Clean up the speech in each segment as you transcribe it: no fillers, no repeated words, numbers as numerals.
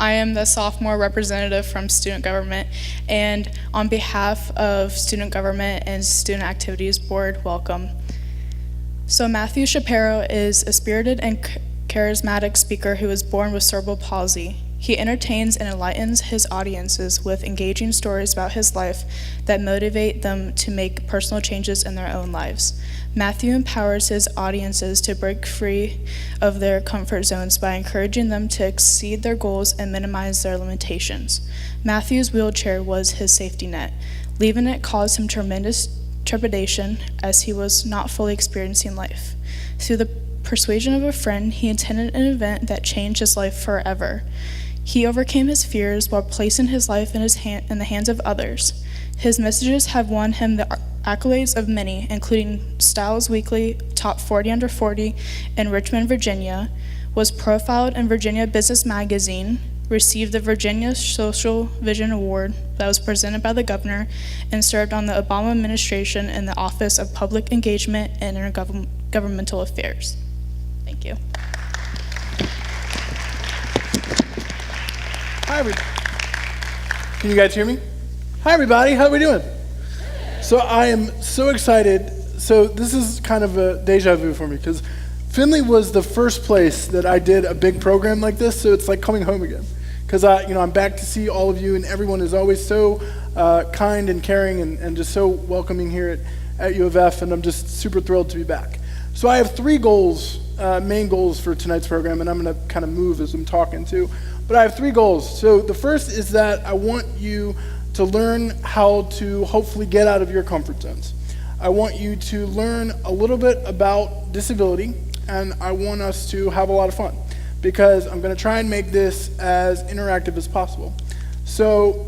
I am the sophomore representative from student government, and on behalf of student government and student activities board, welcome. So Matthew Shapiro is a spirited and charismatic speaker who was born with cerebral palsy. He entertains and enlightens his audiences with engaging stories about his life that motivate them to make personal changes in their own lives. Matthew empowers his audiences to break free of their comfort zones by encouraging them to exceed their goals and minimize their limitations. Matthew's wheelchair was his safety net. Leaving it caused him tremendous trepidation as he was not fully experiencing life. Through the persuasion of a friend, he attended an event that changed his life forever. He overcame his fears while placing his life in the hands of others. His messages have won him the accolades of many, including Styles Weekly, Top 40 Under 40 in Richmond, Virginia, was profiled in Virginia Business Magazine, received the Virginia Social Vision Award that was presented by the governor, and served on the Obama administration in the Office of Public Engagement and Intergovernmental Affairs. Thank you. Hi, everybody. Can you guys hear me? Hi, everybody. How are we doing? So I am so excited. So this is kind of a deja vu for me because Findlay was the first place that I did a big program like this. So it's like coming home again because I'm back to see all of you, and everyone is always so kind and caring and just so welcoming here at U of F, and I'm just super thrilled to be back. So I have three goals, main goals for tonight's program, and I'm going to kind of move as I'm talking too. But I have three goals. So the first is that I want you to learn how to hopefully get out of your comfort zones. I want you to learn a little bit about disability, and I want us to have a lot of fun because I'm going to try and make this as interactive as possible. So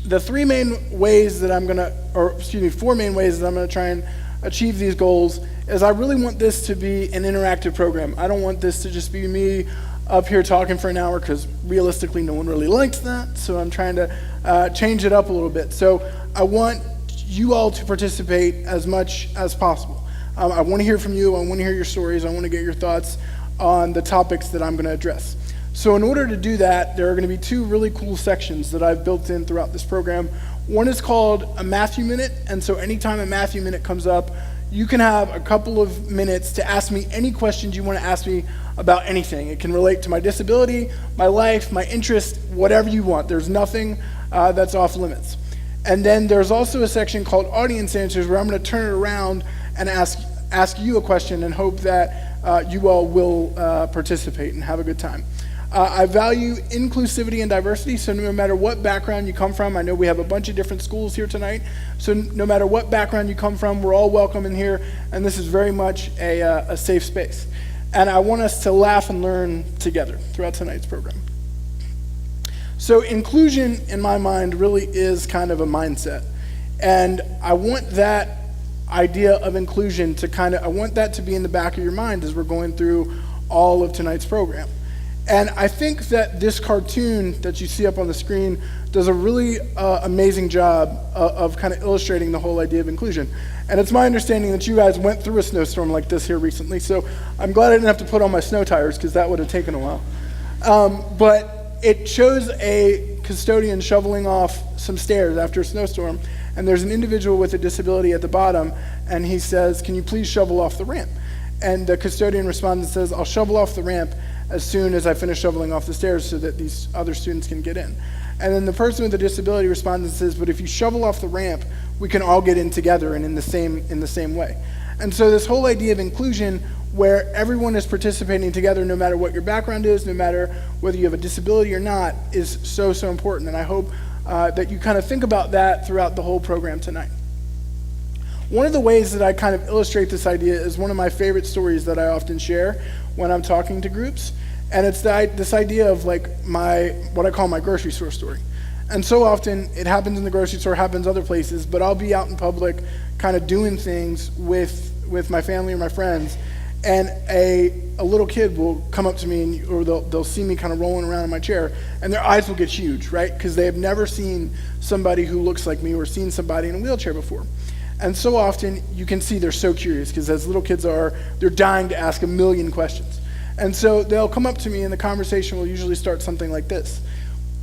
the four main ways that I'm going to try and achieve these goals is I really want this to be an interactive program. I don't want this to just be me up here talking for an hour because realistically no one really likes that, so I'm trying to change it up a little bit. So I want you all to participate as much as possible. I want to hear from you, I want to hear your stories, I want to get your thoughts on the topics that I'm going to address. So in order to do that, there are going to be two really cool sections that I've built in throughout this program. One is called a Matthew Minute, and so anytime a Matthew Minute comes up, you can have a couple of minutes to ask me any questions you want to ask me about anything. It can relate to my disability, my life, my interest, whatever you want. There's nothing that's off limits. And then there's also a section called Audience Answers where I'm going to turn it around and ask you a question and hope that you all will participate and have a good time. I value inclusivity and diversity, so no matter what background you come from, I know we have a bunch of different schools here tonight, so no matter what background you come from, we're all welcome in here, and this is very much a safe space. And I want us to laugh and learn together throughout tonight's program. So inclusion, in my mind, really is kind of a mindset, and I want that idea of inclusion I want that to be in the back of your mind as we're going through all of tonight's program. And I think that this cartoon that you see up on the screen does a really amazing job of kind of illustrating the whole idea of inclusion. And it's my understanding that you guys went through a snowstorm like this here recently, so I'm glad I didn't have to put on my snow tires because that would have taken a while. But it shows a custodian shoveling off some stairs after a snowstorm, and there's an individual with a disability at the bottom, and he says, "Can you please shovel off the ramp?" And the custodian responds and says, "I'll shovel off the ramp as soon as I finish shoveling off the stairs so that these other students can get in." And then the person with the disability responds and says, "But if you shovel off the ramp, we can all get in together and in the same way." And so this whole idea of inclusion where everyone is participating together no matter what your background is, no matter whether you have a disability or not, is so, so important. And I hope that you kind of think about that throughout the whole program tonight. One of the ways that I kind of illustrate this idea is one of my favorite stories that I often share when I'm talking to groups, and it's this idea of like what I call my grocery store story. And so often it happens in the grocery store, happens other places, but I'll be out in public kind of doing things with my family or my friends, and a little kid will come up to me or they'll see me kind of rolling around in my chair, and their eyes will get huge, right? Because they have never seen somebody who looks like me or seen somebody in a wheelchair before. And so often you can see they're so curious because as little kids are, they're dying to ask a million questions. And so they'll come up to me and the conversation will usually start something like this.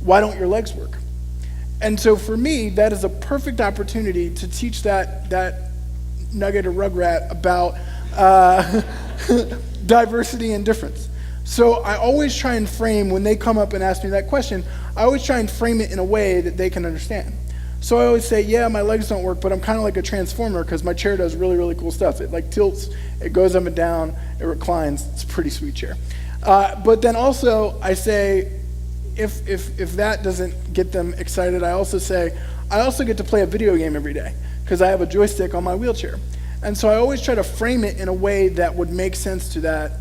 Why don't your legs work? And so for me, that is a perfect opportunity to teach that nugget or rugrat about diversity and difference. So I always try and frame, when they come up and ask me that question, I always try and frame it in a way that they can understand. So I always say, yeah, my legs don't work, but I'm kind of like a transformer because my chair does really, really cool stuff. It like tilts, it goes up and down, it reclines. It's a pretty sweet chair. But then also I say, if that doesn't get them excited, I also say, I also get to play a video game every day because I have a joystick on my wheelchair. And so I always try to frame it in a way that would make sense to that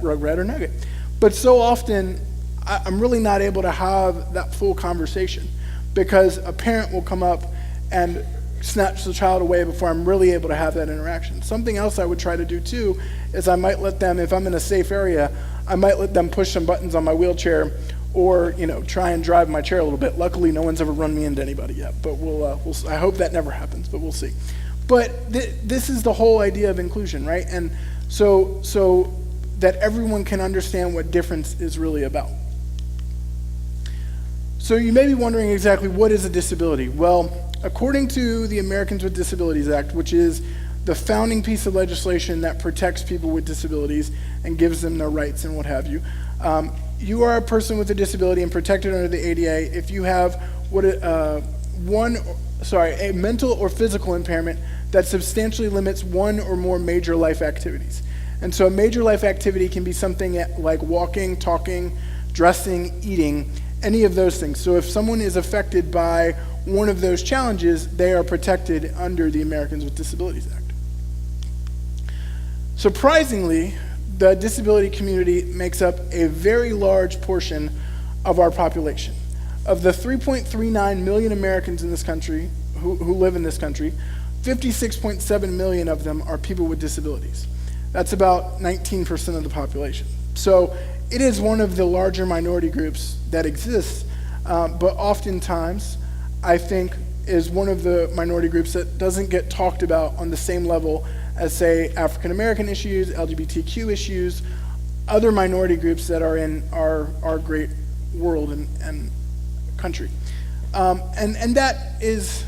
rugrat or nugget. But so often, I'm really not able to have that full conversation because a parent will come up and snatch the child away before I'm really able to have that interaction. Something else I would try to do too is I might let them, if I'm in a safe area, I might let them push some buttons on my wheelchair or try and drive my chair a little bit. Luckily, no one's ever run me into anybody yet, but we'll I hope that never happens, but we'll see. But this is the whole idea of inclusion, right? And so that everyone can understand what difference is really about. So you may be wondering exactly what is a disability. Well, according to the Americans with Disabilities Act, which is the founding piece of legislation that protects people with disabilities and gives them their rights and what have you, you are a person with a disability and protected under the ADA if you have a mental or physical impairment that substantially limits one or more major life activities. And so a major life activity can be something like walking, talking, dressing, eating, any of those things. So if someone is affected by one of those challenges, they are protected under the Americans with Disabilities Act. Surprisingly, the disability community makes up a very large portion of our population. Of the 3.39 million Americans in this country who live in this country, 56.7 million of them are people with disabilities. That's about 19% of the population. So it is one of the larger minority groups that exists, but oftentimes I think is one of the minority groups that doesn't get talked about on the same level as, say, African American issues, LGBTQ issues, other minority groups that are in our great world and country. And that is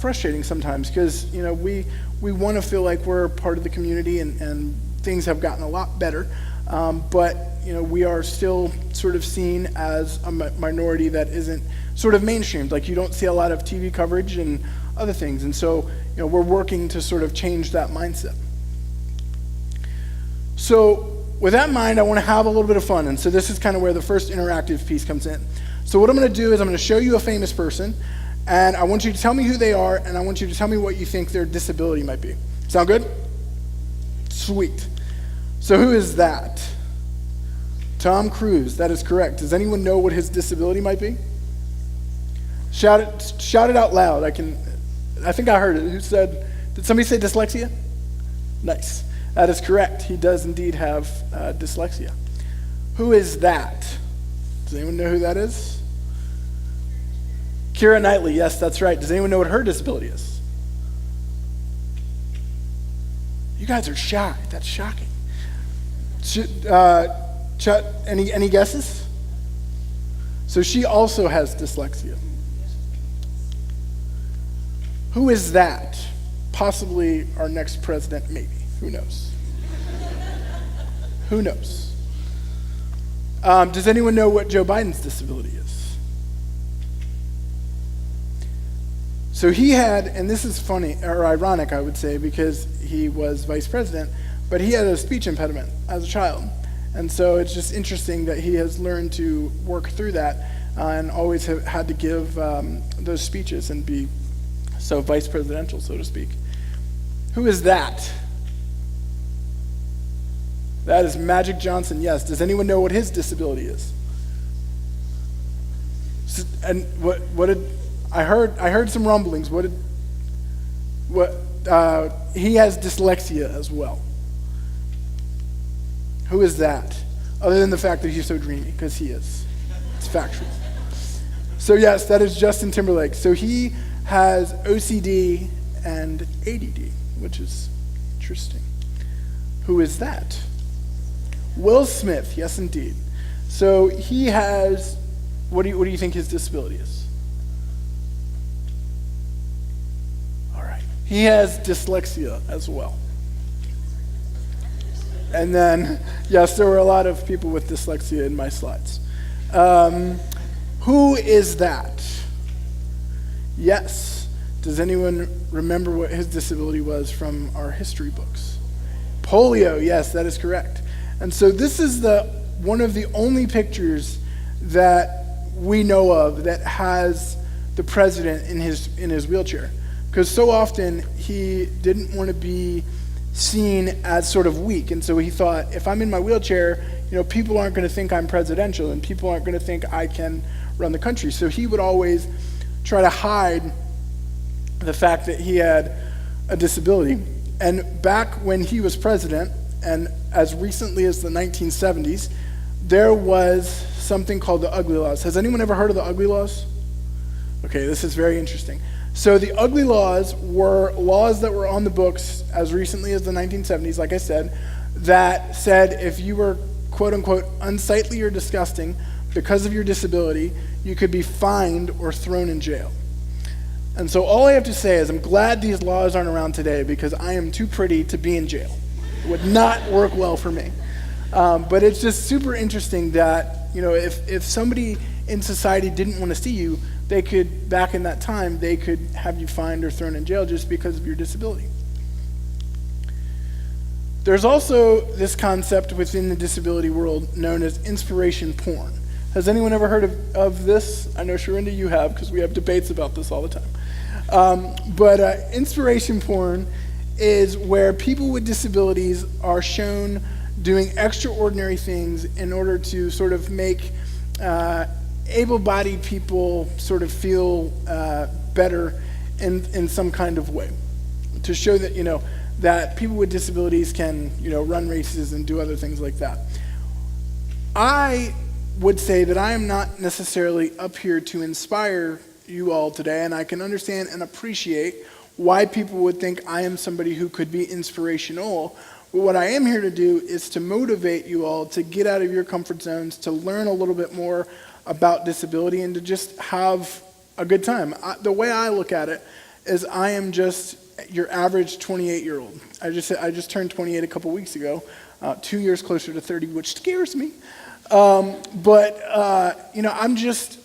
frustrating sometimes because we want to feel like we're part of the community and things have gotten a lot better, but we are still sort of seen as a minority that isn't sort of mainstreamed. Like you don't see a lot of TV coverage and other things, and so we're working to sort of change that mindset. So with that in mind, I want to have a little bit of fun, and so this is kind of where the first interactive piece comes in. So what I'm going to do is I'm going to show you a famous person, and I want you to tell me who they are, and I want you to tell me what you think their disability might be. Sound good? Sweet. So who is that? Tom Cruise. That is correct. Does anyone know what his disability might be? Shout it out loud. I think I heard it. Who said? Did somebody say dyslexia? Nice. That is correct. He does indeed have dyslexia. Who is that? Does anyone know who that is? Keira Knightley. Yes, that's right. Does anyone know what her disability is? You guys are shy. That's shocking. Any guesses? So she also has dyslexia. Who is that? Possibly our next president, maybe. Who knows? Who knows? Does anyone know what Joe Biden's disability is? So he had, and this is funny, or ironic, I would say, because he was vice president, but he had a speech impediment as a child. And so it's just interesting that he has learned to work through that and always have had to give those speeches and be so vice presidential, so to speak. Who is that? That is Magic Johnson, yes. Does anyone know what his disability is? And what did I heard some rumblings. He has dyslexia as well. Who is that? Other than the fact that he's so dreamy, because he is. It's factual. So yes, that is Justin Timberlake. So he has OCD and ADD, which is interesting. Who is that? Will Smith, yes indeed. So he has What do you think his disability is? All right. He has dyslexia as well. And then, yes, there were a lot of people with dyslexia in my slides. Who is that? Yes. Does anyone remember what his disability was from our history books? Polio, yes, that is correct. And so this is one of the only pictures that we know of that has the president in his wheelchair. Because so often he didn't want to be seen as sort of weak, and so he thought, if I'm in my wheelchair, people aren't going to think I'm presidential, and people aren't going to think I can run the country. So he would always try to hide the fact that he had a disability. And back when he was president, and as recently as the 1970s, there was something called the Ugly Laws. Has anyone ever heard of the Ugly Laws? Okay, this is very interesting. So the Ugly Laws were laws that were on the books as recently as the 1970s, like I said, that said if you were quote-unquote unsightly or disgusting because of your disability, you could be fined or thrown in jail. And so all I have to say is I'm glad these laws aren't around today because I am too pretty to be in jail. It would not work well for me. But it's just super interesting that, if somebody in society didn't want to see you, they could, back in that time, they could have you fined or thrown in jail just because of your disability. There's also this concept within the disability world known as inspiration porn. Has anyone ever heard of this? I know, Sharinda, you have, because we have debates about this all the time. But inspiration porn is where people with disabilities are shown doing extraordinary things in order to sort of make able-bodied people sort of feel better in some kind of way, to show that that people with disabilities can run races and do other things like that. I would say that I am not necessarily up here to inspire you all today, and I can understand and appreciate why people would think I am somebody who could be inspirational. But what I am here to do is to motivate you all to get out of your comfort zones, to learn a little bit more about disability, and to just have a good time. The way I look at it is I am just your average 28-year-old. I just turned 28 a couple weeks ago, 2 years closer to 30, which scares me. But I'm just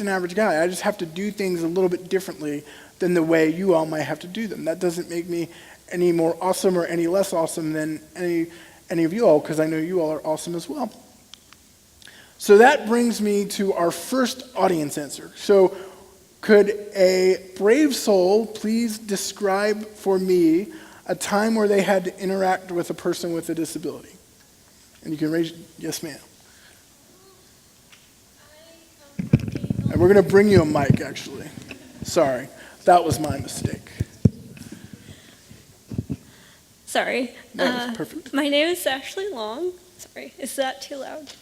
an average guy. I just have to do things a little bit differently than the way you all might have to do them. That doesn't make me any more awesome or any less awesome than any of you all, because I know you all are awesome as well. So that brings me to our first audience answer. So could a brave soul please describe for me a time where they had to interact with a person with a disability? And you can raise, yes ma'am. And we're going to bring you a mic, actually. Sorry, that was my mistake. Sorry. No, that's perfect. My name is Ashley Long. Sorry, is that too loud?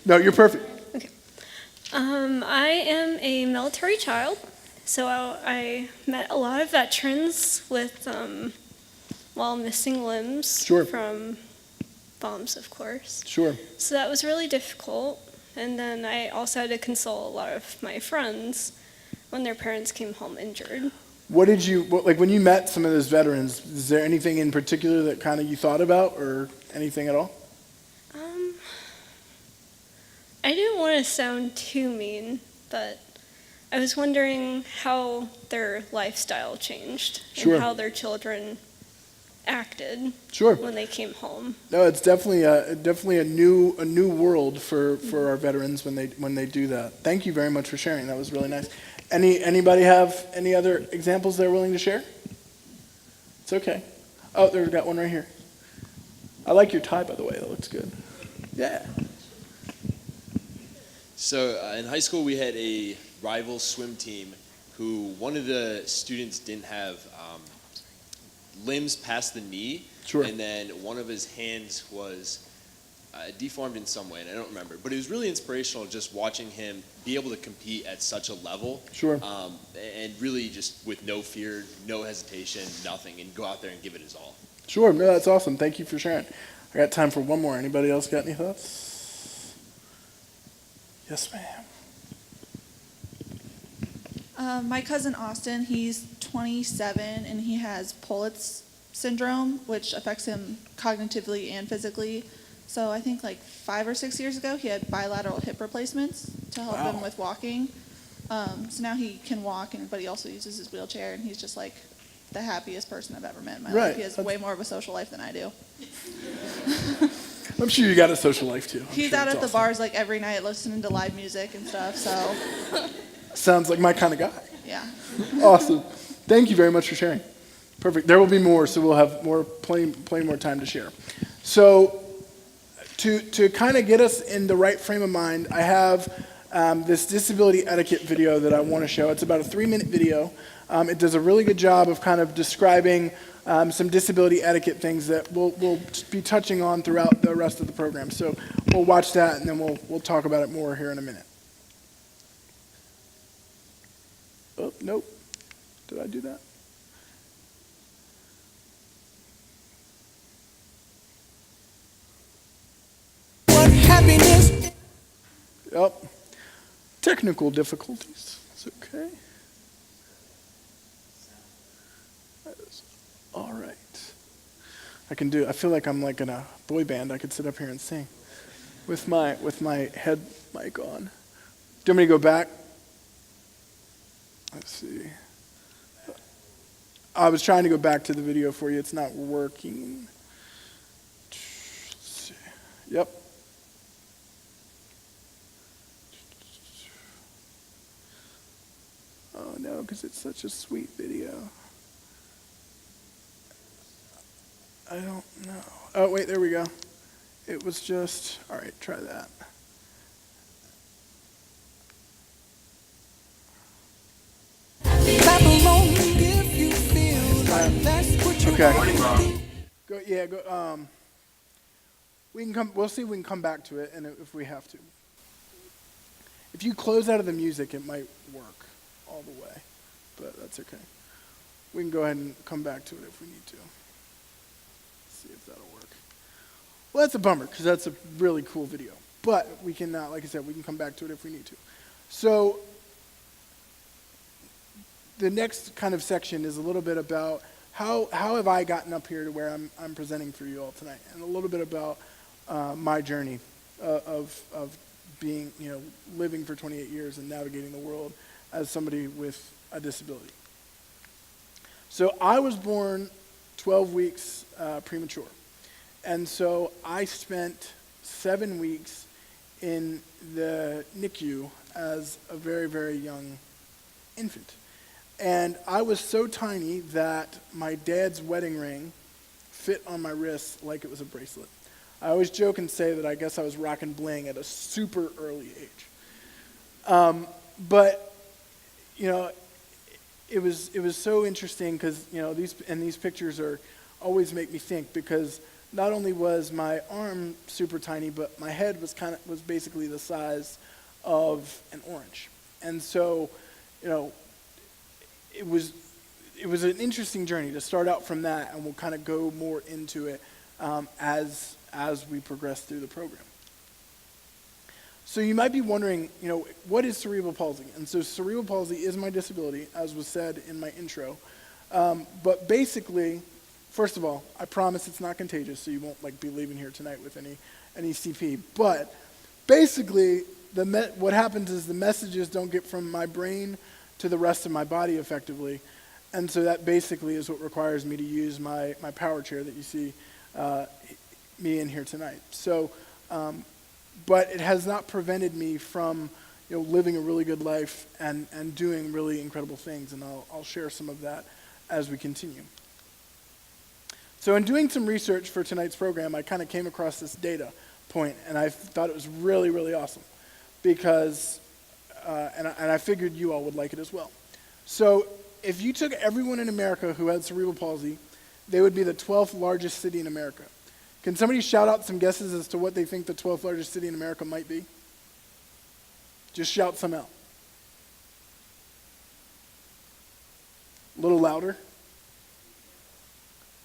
No, you're perfect. Okay. I am a military child, so I met a lot of veterans with while missing limbs Sure. from bombs, of course. Sure. So that was really difficult. And then I also had to console a lot of my friends when their parents came home injured. When you met some of those veterans, is there anything in particular that kind of you thought about or anything at all? I didn't want to sound too mean, but I was wondering how their lifestyle changed Sure. and how their children acted Sure. when they came home. No, it's definitely a new world for our veterans when they do that. Thank you very much for sharing. That was really nice. Anybody have any other examples they're willing to share? It's okay. Oh, we've got one right here. I like your tie, by the way. That looks good. Yeah. So in high school, we had a rival swim team who one of the students didn't have limbs past the knee. Sure. And then one of his hands was deformed in some way, and I don't remember. But it was really inspirational just watching him be able to compete at such a level. Sure. And really just with no fear, no hesitation, nothing, and go out there and give it his all. Sure. No, that's awesome. Thank you for sharing. I got time for one more. Anybody else got any thoughts? Yes, ma'am. My cousin Austin, he's 27 and he has Pollitt's syndrome, which affects him cognitively and physically. So I think like 5 or 6 years ago, he had bilateral hip replacements to help him with walking. So now he can walk, but he also uses his wheelchair, and he's just like the happiest person I've ever met in my life. He has way more of a social life than I do. I'm sure you got a social life too. He's out at the bars like every night listening to live music and stuff, so Sounds like my kind of guy. yeah. Awesome. Thank you very much for sharing. Perfect. There will be more, so we'll have plenty more time to share. So to kind of get us in the right frame of mind, I have this disability etiquette video that I want to show. It's about a 3-minute video. It does a really good job of kind of describing some disability etiquette things that we'll be touching on throughout the rest of the program. So we'll watch that, and then we'll talk about it more here in a minute. Oh, nope. Did I do that? What happiness? Yep. Technical difficulties. It's okay. That is all right. I feel like I'm like in a boy band. I could sit up here and sing with my head mic on. Do you want me to go back? Let's see. I was trying to go back to the video for you. It's not working. Let's see. Yep. Oh no, because it's such a sweet video. I don't know. Oh wait, there we go. It was just, all right, try that. Okay. Go. Yeah. Go. We can come. We'll see if we can come back to it, and if we have to. If you close out of the music, it might work all the way, but that's okay. We can go ahead and come back to it if we need to. See if that'll work. Well, that's a bummer because that's a really cool video, but we can, like I said, we can come back to it if we need to. So the next kind of section is a little bit about how have I gotten up here to where I'm presenting for you all tonight, and a little bit about my journey of being, living for 28 years and navigating the world as somebody with a disability. So I was born 12 weeks premature, and so I spent 7 weeks in the NICU as a very, very young infant. And I was so tiny that my dad's wedding ring fit on my wrist like it was a bracelet. I always joke and say that I guess I was rocking bling at a super early age. But it was so interesting because these pictures always make me think, because not only was my arm super tiny, but my head was basically the size of an orange, and so it was an interesting journey to start out from that, and we'll kind of go more into it as we progress through the program. So you might be wondering, what is cerebral palsy? And so cerebral palsy is my disability, as was said in my intro. But basically, first of all, I promise it's not contagious, so you won't be leaving here tonight with any CP. But basically, what happens is the messages don't get from my brain to the rest of my body effectively, and so that basically is what requires me to use my power chair that you see me in here tonight. So, but it has not prevented me from living a really good life and doing really incredible things, and I'll share some of that as we continue. So in doing some research for tonight's program, I kind of came across this data point, and I thought it was really, really awesome, because and I figured you all would like it as well. So if you took everyone in America who had cerebral palsy, they would be the 12th largest city in America. Can somebody shout out some guesses as to what they think the 12th largest city in America might be? Just shout some out. A little louder.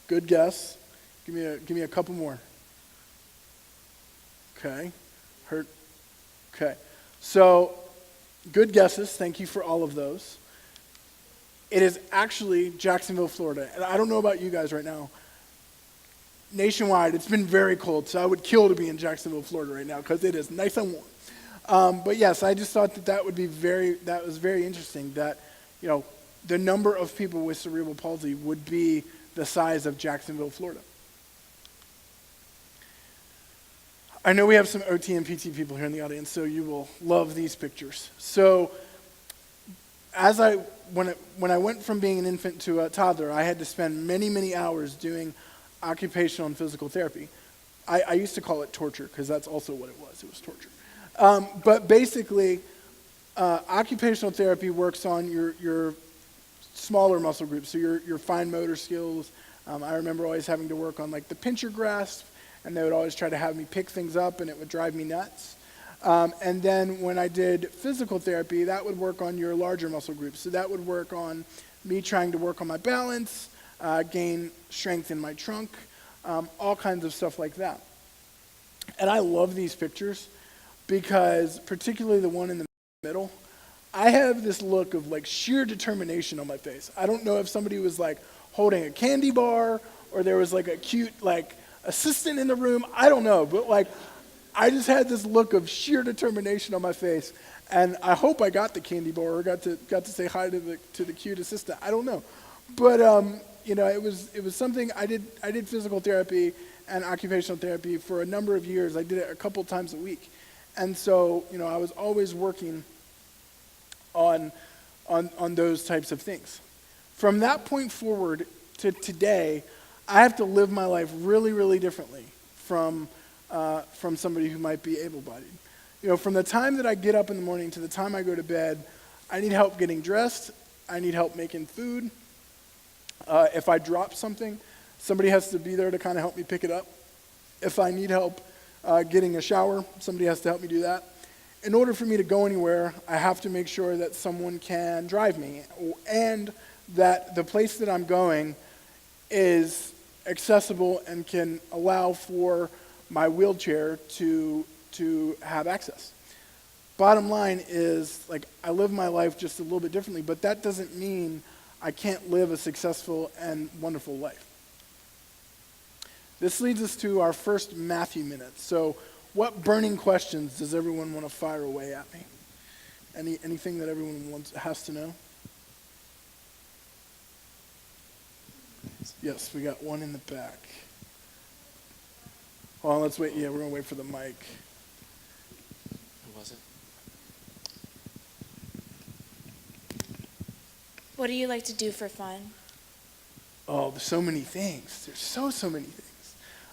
Good guess. Give me a couple more. Okay. Okay. So, good guesses. Thank you for all of those. It is actually Jacksonville, Florida. And I don't know about you guys right now. Nationwide, it's been very cold, so I would kill to be in Jacksonville, Florida right now because it is nice and warm. But yes, I just thought that was very interesting that, the number of people with cerebral palsy would be the size of Jacksonville, Florida. I know we have some OT and PT people here in the audience, so you will love these pictures. So when I went from being an infant to a toddler, I had to spend many, many hours doing occupational and physical therapy. I used to call it torture because that's also what it was. It was torture. But basically, occupational therapy works on your smaller muscle groups, so your fine motor skills. I remember always having to work on like the pincher grasp, and they would always try to have me pick things up, and it would drive me nuts. And then when I did physical therapy, that would work on your larger muscle groups. So that would work on me trying to work on my balance, gain strength in my trunk, all kinds of stuff like that. And I love these pictures because, particularly the one in the middle, I have this look of like sheer determination on my face. I don't know if somebody was like holding a candy bar or there was like a cute like assistant in the room. I don't know, but like I just had this look of sheer determination on my face, and I hope I got the candy bar or got to say hi to the cute assistant. I don't know, but it was something I did physical therapy and occupational therapy for a number of years. I did it a couple times a week, and so I was always working on those types of things. From that point forward to today, I have to live my life really, really differently from somebody who might be able-bodied. From the time that I get up in the morning to the time I go to bed, I need help getting dressed. I need help making food. If I drop something, somebody has to be there to kind of help me pick it up. If I need help getting a shower, somebody has to help me do that. In order for me to go anywhere, I have to make sure that someone can drive me and that the place that I'm going is accessible and can allow for my wheelchair to have access. Bottom line is, like, I live my life just a little bit differently, but that doesn't mean I can't live a successful and wonderful life. This leads us to our first Matthew minute. So what burning questions does everyone want to fire away at me? Anything that everyone has to know? Yes, we got one in the back. Hold on, let's wait. Yeah, we're going to wait for the mic. Who was it? What do you like to do for fun? Oh, there's so many things. There's so many things.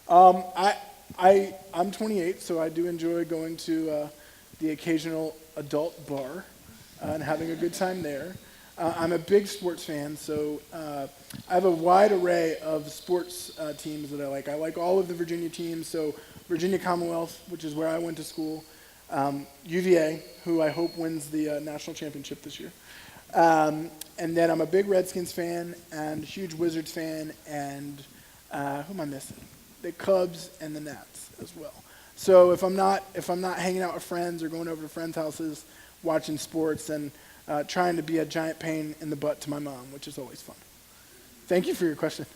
I'm 28, so I do enjoy going to the occasional adult bar and having a good time there. I'm a big sports fan, so I have a wide array of sports teams that I like. I like all of the Virginia teams, so Virginia Commonwealth, which is where I went to school, UVA, who I hope wins the national championship this year. And then I'm a big Redskins fan and huge Wizards fan, and who am I missing? The Cubs and the Nats as well. So if I'm not hanging out with friends or going over to friends' houses, watching sports, and trying to be a giant pain in the butt to my mom, which is always fun. Thank you for your question.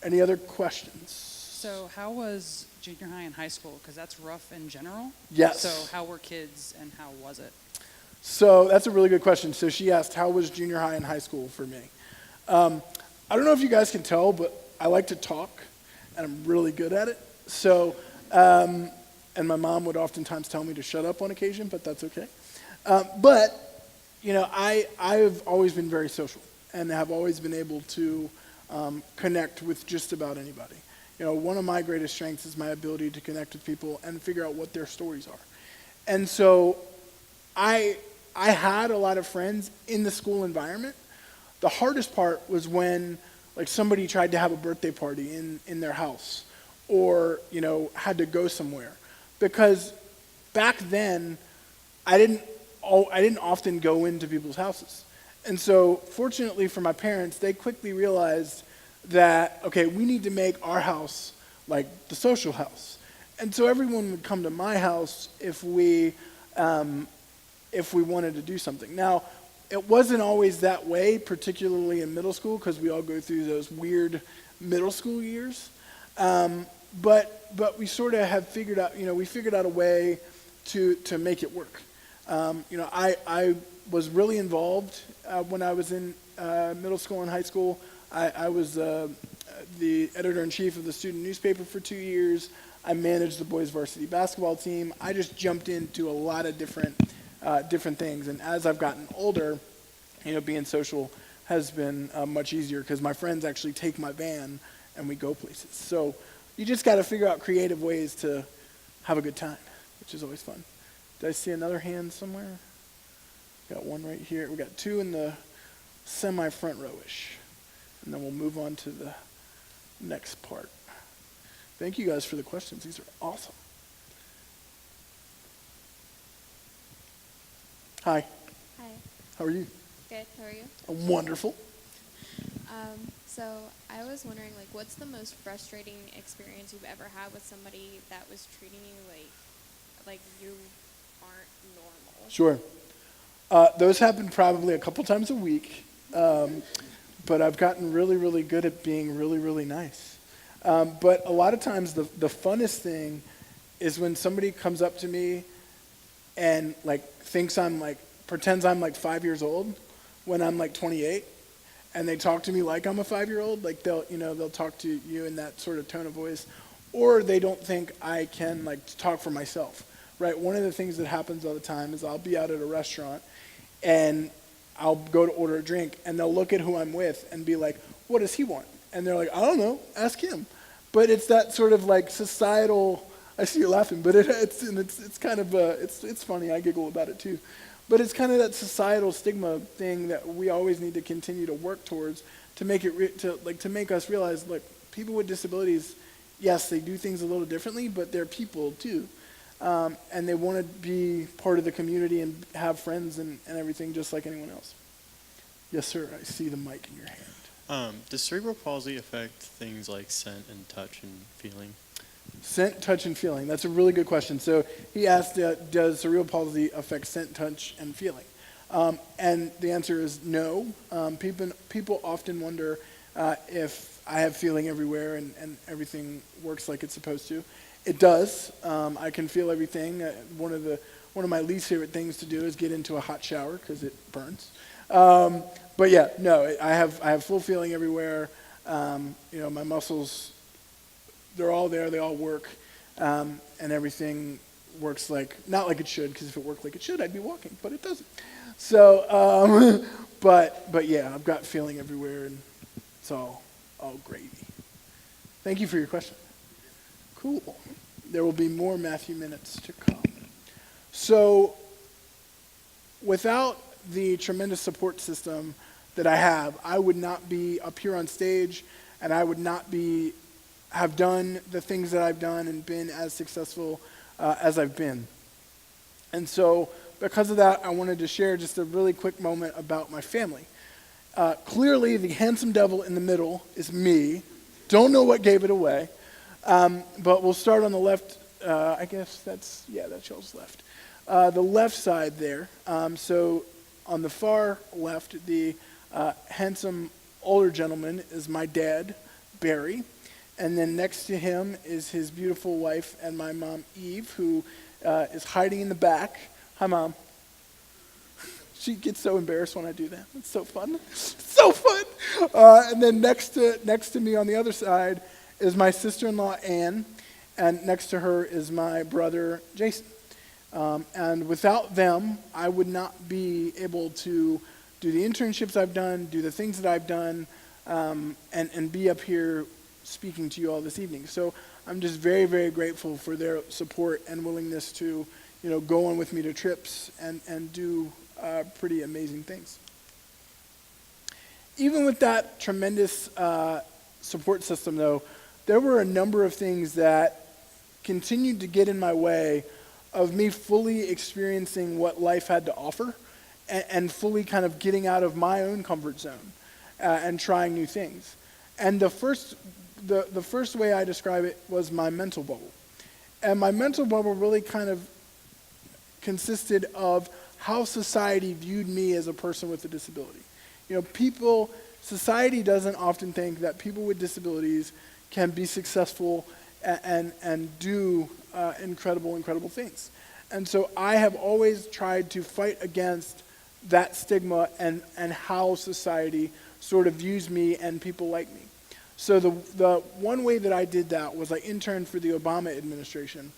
Any other questions? So how was junior high and high school? Because that's rough in general. Yes. So how were kids and how was it? So that's a really good question. So she asked, how was junior high and high school for me? I don't know if you guys can tell, but I like to talk, and I'm really good at it. So, and my mom would oftentimes tell me to shut up on occasion, but that's okay. But I've always been very social and have always been able to connect with just about anybody. One of my greatest strengths is my ability to connect with people and figure out what their stories are. And so I had a lot of friends in the school environment. The hardest part was when somebody tried to have a birthday party in their house or had to go somewhere, because back then I didn't often go into people's houses. And so fortunately for my parents, they quickly realized that, okay, we need to make our house like the social house. And so everyone would come to my house if we wanted to do something. Now, It wasn't always that way, particularly in middle school, because we all go through those weird middle school years. But we sort of have figured out, we figured out a way to make it work. I was really involved when I was in middle school and high school. I was the editor-in-chief of the student newspaper for 2 years. I managed the boys varsity basketball team. I just jumped into a lot of different things. And as I've gotten older, being social has been much easier because my friends actually take my van and we go places. So you just got to figure out creative ways to have a good time, which is always fun. Did I see another hand somewhere? Got one right here. We got two in the semi-front row-ish. And then we'll move on to the next part. Thank you guys for the questions. These are awesome. Hi. Hi. How are you? Good. How are you? I'm wonderful. So I was wondering, what's the most frustrating experience you've ever had with somebody that was treating you like you aren't normal? Sure. Those happen probably a couple times a week, but I've gotten really, really good at being really, really nice. But a lot of times the funnest thing is when somebody comes up to me and thinks pretends I'm 5 years old when I'm 28, and they talk to me like I'm a 5-year-old. They'll talk to you in that sort of tone of voice, or they don't think I can talk for myself. Right? One of the things that happens all the time is I'll be out at a restaurant and I'll go to order a drink and they'll look at who I'm with and be like, "What does he want?" And they're like, "I don't know, ask him." But it's that sort of societal. I see you laughing, but it's kind of it's funny. I giggle about it too. But it's kind of that societal stigma thing that we always need to continue to work towards to make it to make us realize, look, people with disabilities, yes, they do things a little differently, but they're people too, and they want to be part of the community and have friends and everything just like anyone else. Yes, sir. I see the mic in your hand. Does cerebral palsy affect things like scent and touch and feeling? Scent, touch, and feeling. That's a really good question. So he asked, does cerebral palsy affect scent, touch, and feeling? And the answer is no. People often wonder if I have feeling everywhere and everything works like it's supposed to. It does. I can feel everything. One of my least favorite things to do is get into a hot shower because it burns. But yeah, no, I have full feeling everywhere. My muscles, they're all there, they all work, and everything works not like it should, because if it worked like it should, I'd be walking, but it doesn't. So, but yeah, I've got feeling everywhere, and it's all gravy. Thank you for your question. Cool. There will be more Matthew Minutes to come. So, without the tremendous support system that I have, I would not be up here on stage, and I would not have done the things that I've done and been as successful as I've been. And so because of that, I wanted to share just a really quick moment about my family. Clearly, the handsome devil in the middle is me. Don't know what gave it away. But we'll start on the left. I guess that's y'all's left. The left side there. So on the far left, the handsome older gentleman is my dad, Barry. And then next to him is his beautiful wife and my mom, Eve, who is hiding in the back. Hi, Mom. She gets so embarrassed when I do that. It's so fun. So fun. And then next to me on the other side is my sister-in-law, Anne. And next to her is my brother, Jason. And without them, I would not be able to do the internships I've done, do the things that I've done, and be up here speaking to you all this evening. So I'm just very, very grateful for their support and willingness to, go on with me to trips and do pretty amazing things. Even with that tremendous support system, though, there were a number of things that continued to get in my way of me fully experiencing what life had to offer and fully kind of getting out of my own comfort zone and trying new things. And the first way I describe it was my mental bubble. And my mental bubble really kind of consisted of how society viewed me as a person with a disability. You know, society doesn't often think that people with disabilities can be successful and do incredible things. And so I have always tried to fight against that stigma and how society sort of views me and people like me. So the one way that I did that was I interned for the Obama administration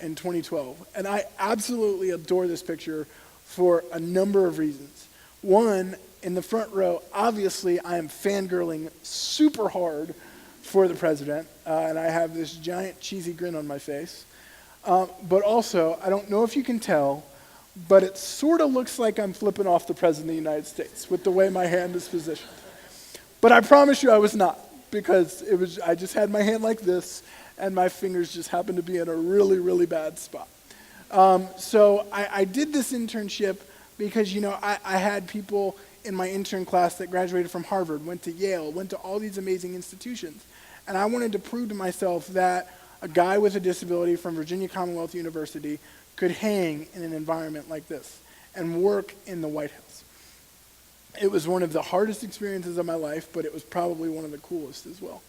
in 2012. And I absolutely adore this picture for a number of reasons. One, in the front row, obviously I am fangirling super hard for the president, and I have this giant cheesy grin on my face. But also, I don't know if you can tell, but it sort of looks like I'm flipping off the president of the United States with the way my hand is positioned. But I promise you I was not, because I just had my hand like this, and my fingers just happened to be in a really bad spot. So I did this internship because, you know, I had people in my intern class that graduated from Harvard, went to Yale, went to all these amazing institutions. And I wanted to prove to myself that a guy with a disability from Virginia Commonwealth University could hang in an environment like this and work in the White House. It was one of the hardest experiences of my life, but it was probably one of the coolest as well.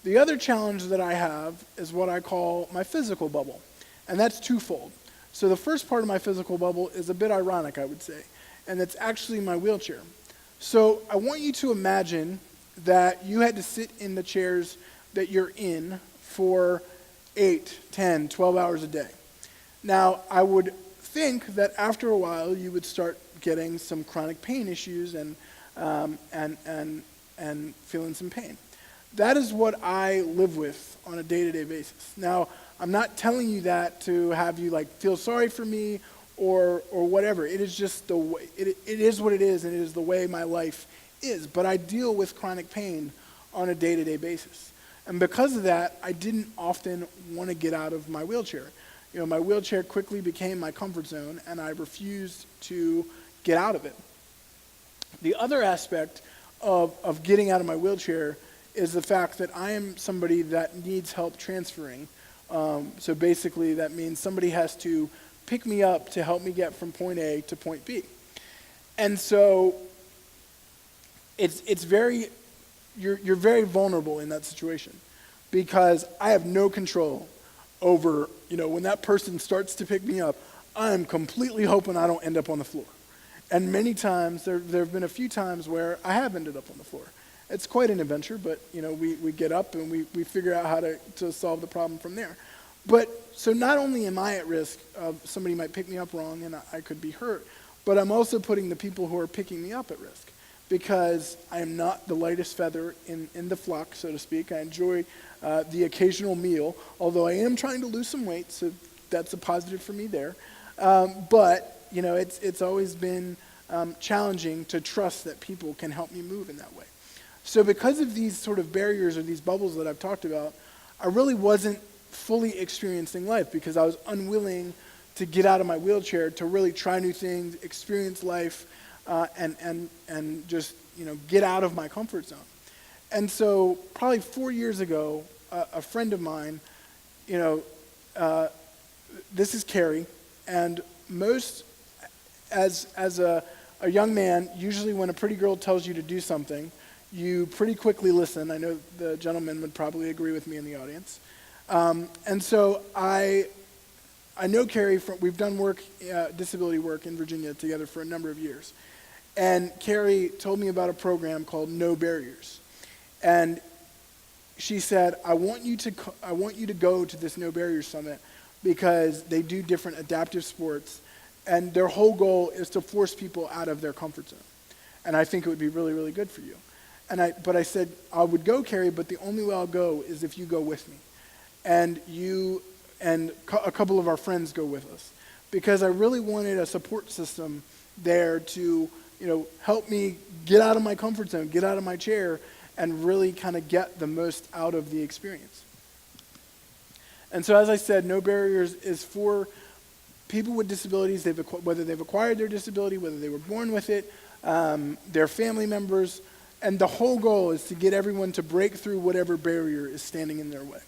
The other challenge that I have is what I call my physical bubble, and that's twofold. So the first part of my physical bubble is a bit ironic, I would say, and it's actually my wheelchair. So I want you to imagine that you had to sit in the chairs that you're in for 8, 10, 12 hours a day. Now, I would think that after a while you would start getting some chronic pain issues and feeling some pain. That is what I live with on a day-to-day basis. Now, I'm not telling you that to have you like feel sorry for me or whatever. It is just the way, it is what it is, and it is the way my life is. But I deal with chronic pain on a day-to-day basis. And because of that, I didn't often want to get out of my wheelchair. You know, my wheelchair quickly became my comfort zone, and I refused to get out of it. The other aspect of getting out of my wheelchair is the fact that I am somebody that needs help transferring. So basically that means somebody has to pick me up to help me get from point A to point B. And so it's very, you're very vulnerable in that situation, because I have no control over, you know, when that person starts to pick me up, I'm completely hoping I don't end up on the floor. And many times, there have been a few times where I have ended up on the floor. It's quite an adventure, but, you know, we get up and we figure out how to solve the problem from there. But, so not only am I at risk of somebody might pick me up wrong and I could be hurt, but I'm also putting the people who are picking me up at risk, because I am not the lightest feather in the flock, so to speak. I enjoy the occasional meal, although I am trying to lose some weight, so that's a positive for me there. But, you know, it's always been challenging to trust that people can help me move in that way. So because of these sort of barriers or these bubbles that I've talked about, I really wasn't fully experiencing life, because I was unwilling to get out of my wheelchair to really try new things, experience life, and just, you know, get out of my comfort zone. And so probably 4 years ago, a friend of mine, you know, this is Carrie, and as a young man, usually when a pretty girl tells you to do something, you pretty quickly listen. I know the gentleman would probably agree with me in the audience. And so I know Carrie, we've done work, disability work in Virginia together for a number of years. And Carrie told me about a program called No Barriers. And she said, I want you to go to this No Barriers Summit, because they do different adaptive sports, and their whole goal is to force people out of their comfort zone. And I think it would be really good for you. But I said, I would go, Carrie, but the only way I'll go is if you go with me. And you and a couple of our friends go with us. Because I really wanted a support system there to, you know, help me get out of my comfort zone, get out of my chair, and really kind of get the most out of the experience. And so, as I said, No Barriers is for people with disabilities, whether they've acquired their disability, whether they were born with it, their family members, and the whole goal is to get everyone to break through whatever barrier is standing in their way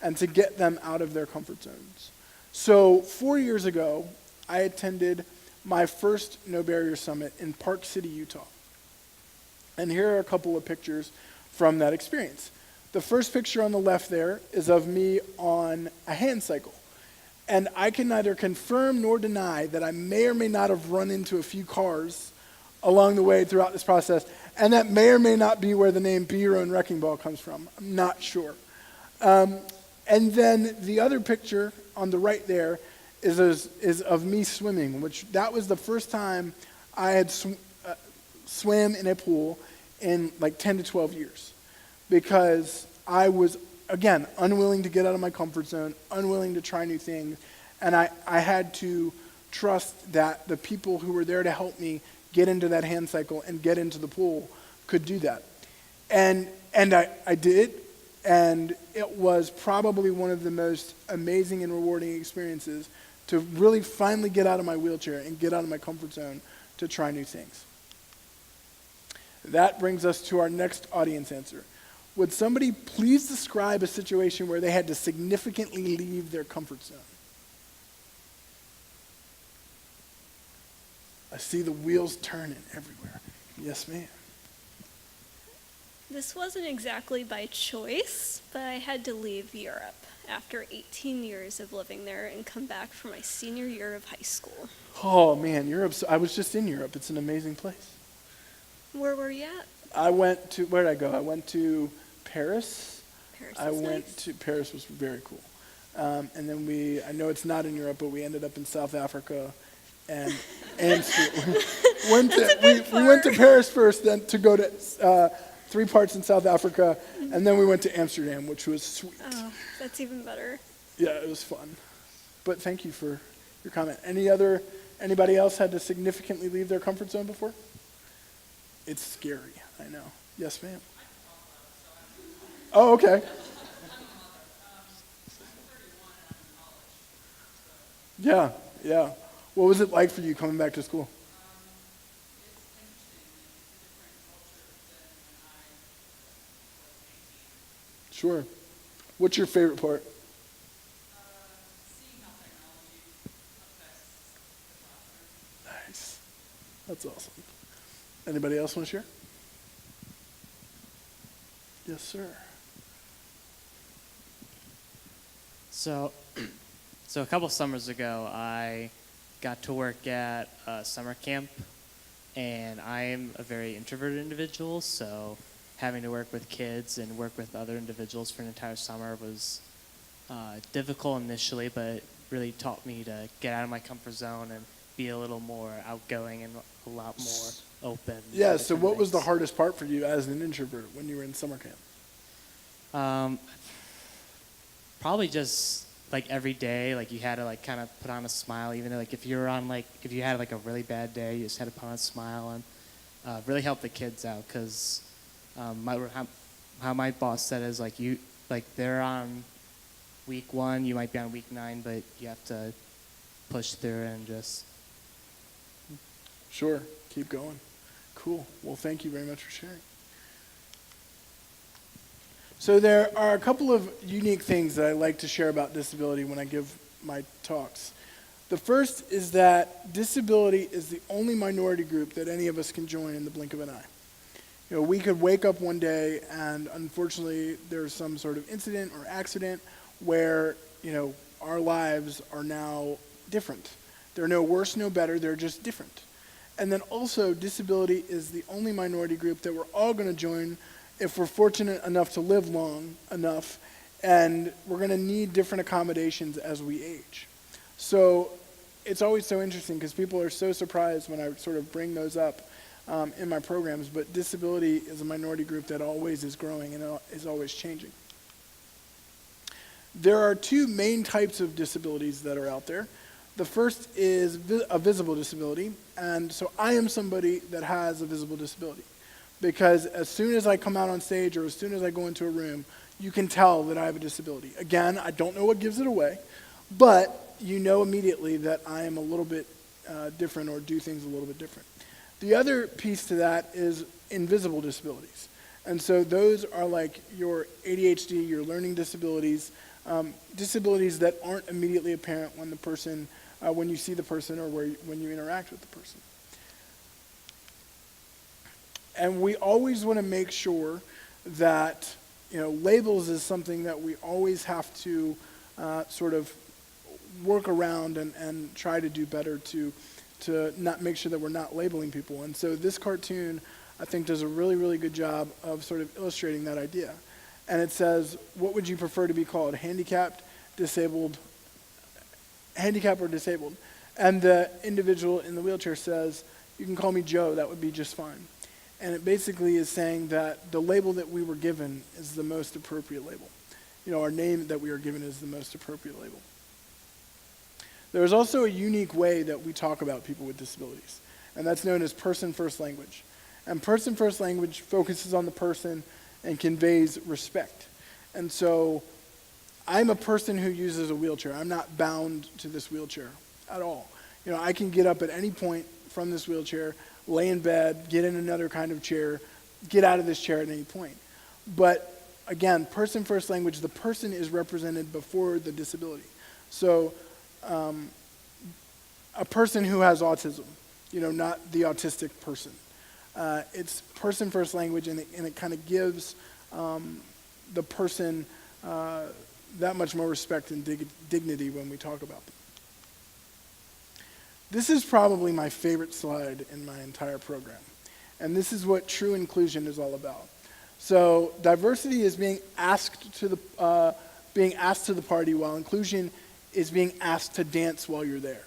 and to get them out of their comfort zones. So 4 years ago, I attended my first No Barrier Summit in Park City, Utah. And here are a couple of pictures from that experience. The first picture on the left there is of me on a hand cycle. And I can neither confirm nor deny that I may or may not have run into a few cars along the way throughout this process, and that may or may not be where the name Be Your Own Wrecking Ball comes from. I'm not sure. And then the other picture on the right there is of me swimming, which that was the first time I had swam in a pool in like 10 to 12 years, because I was, again, unwilling to get out of my comfort zone, unwilling to try new things, and I had to trust that the people who were there to help me get into that hand cycle and get into the pool could do that. And I did, and it was probably one of the most amazing and rewarding experiences to really finally get out of my wheelchair and get out of my comfort zone to try new things. That brings us to our next audience answer. Would somebody please describe a situation where they had to significantly leave their comfort zone? I see the wheels turning everywhere. Yes, ma'am. This wasn't exactly by choice, but I had to leave Europe after 18 years of living there and come back for my senior year of high school. Oh, man, I was just in Europe. It's an amazing place. Where were you at? I went to, where did I go? I went to Paris. Paris Paris was very cool. And then I know it's not in Europe, but we ended up in South Africa and Amsterdam. we went to Paris first, then to go to 3 parts in South Africa, and then we went to Amsterdam, which was sweet. Oh, that's even better. Yeah, it was fun. But thank you for your comment. Anybody else had to significantly leave their comfort zone before? It's scary, I know. Yes, ma'am. Oh, okay. Yeah. What was it like for you coming back to school? Sure. What's your favorite part? Seeing how technology affects the classroom. Nice. That's awesome. Anybody else want to share? Yes, sir. So a couple summers ago, I got to work at a summer camp, and I am a very introverted individual, so having to work with kids and work with other individuals for an entire summer was difficult initially, but it really taught me to get out of my comfort zone and be a little more outgoing and a lot more open. Yeah, so what was the hardest part for you as an introvert when you were in summer camp? Probably just like every day, like you had to like kind of put on a smile, even though like if you had like a really bad day, you just had to put on a smile and really help the kids out, because how my boss said is like they're on week 1, you might be on week 9, but you have to push through and just. Sure, keep going. Cool. Well, thank you very much for sharing. So there are a couple of unique things that I like to share about disability when I give my talks. The first is that disability is the only minority group that any of us can join in the blink of an eye. We could wake up one day and unfortunately there's some sort of incident or accident where, our lives are now different. They're no worse, no better, they're just different. And then also, disability is the only minority group that we're all going to join if we're fortunate enough to live long enough, and we're going to need different accommodations as we age. So it's always so interesting because people are so surprised when I sort of bring those up in my programs, but disability is a minority group that always is growing and is always changing. There are 2 main types of disabilities that are out there. The first is a visible disability, and so I am somebody that has a visible disability, because as soon as I come out on stage or as soon as I go into a room, you can tell that I have a disability. Again, I don't know what gives it away, but you know immediately that I am a little bit different or do things a little bit different. The other piece to that is invisible disabilities. And so those are like your ADHD, your learning disabilities, disabilities that aren't immediately apparent when the person when you see the person or when you interact with the person. And we always want to make sure that, labels is something that we always have to sort of work around and try to do better to not make sure that we're not labeling people. And so this cartoon, I think, does a really, really good job of sort of illustrating that idea. And it says, what would you prefer to be called? Handicapped, disabled, handicapped or disabled? And the individual in the wheelchair says, you can call me Joe, that would be just fine. And it basically is saying that the label that we were given is the most appropriate label. Our name that we are given is the most appropriate label. There is also a unique way that we talk about people with disabilities, and that's known as person-first language. And person-first language focuses on the person and conveys respect. And so I'm a person who uses a wheelchair. I'm not bound to this wheelchair at all. I can get up at any point from this wheelchair, lay in bed, get in another kind of chair, get out of this chair at any point. But again, person-first language, the person is represented before the disability. So a person who has autism, not the autistic person. It's person-first language, and it kind of gives the person that much more respect and dignity when we talk about them. This is probably my favorite slide in my entire program, and this is what true inclusion is all about. So diversity is being asked to the party, while inclusion is being asked to dance while you're there.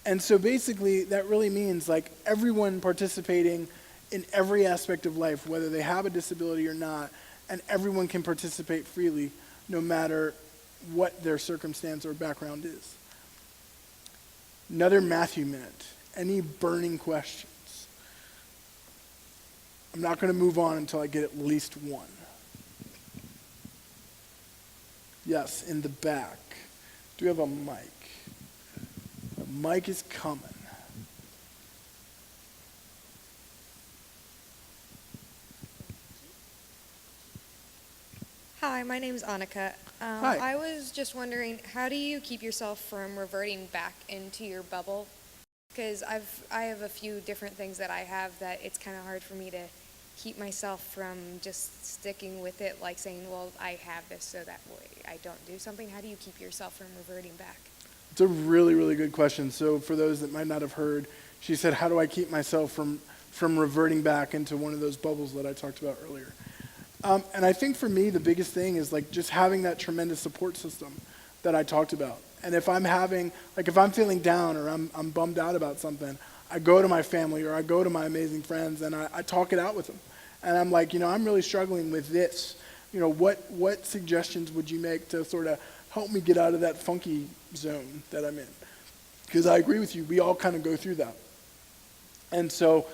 And so basically that really means like everyone participating in every aspect of life, whether they have a disability or not, and everyone can participate freely no matter what their circumstance or background is. Another Matthew minute. Any burning questions? I'm not going to move on until I get at least one. Yes, in the back. Do we have a mic? The mic is coming. Hi, my name is Annika. Hi. I was just wondering, how do you keep yourself from reverting back into your bubble? Because I have a few different things that I have that it's kind of hard for me to keep myself from just sticking with it, like saying, well, I have this so that way I don't do something. How do you keep yourself from reverting back? It's a really, really good question. So for those that might not have heard, she said, how do I keep myself from reverting back into one of those bubbles that I talked about earlier? And I think for me, the biggest thing is like just having that tremendous support system that I talked about. And if I'm feeling down or I'm bummed out about something, I go to my family or I go to my amazing friends and I talk it out with them. And I'm like, I'm really struggling with this. What suggestions would you make to sort of help me get out of that funky zone that I'm in? Because I agree with you, we all kind of go through that. And so,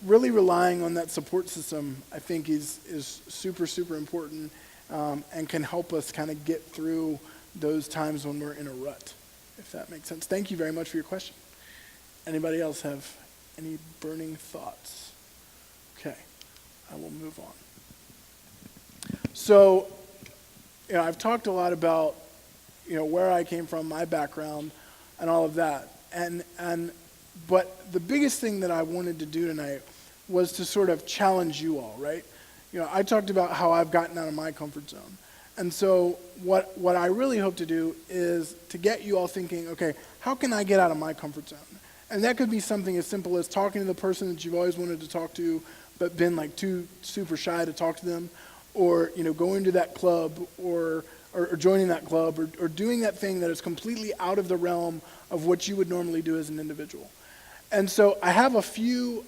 really relying on that support system, I think is super, super important and can help us kind of get through those times when we're in a rut, if that makes sense. Thank you very much for your question. Anybody else have any burning thoughts? Okay, I will move on. So, I've talked a lot about, where I came from, my background, and all of that. But the biggest thing that I wanted to do tonight was to sort of challenge you all, right? I talked about how I've gotten out of my comfort zone. And so what I really hope to do is to get you all thinking, okay, how can I get out of my comfort zone? And that could be something as simple as talking to the person that you've always wanted to talk to, but been like too super shy to talk to them, or going to that club, or joining that club, or doing that thing that is completely out of the realm of what you would normally do as an individual. And so I have a few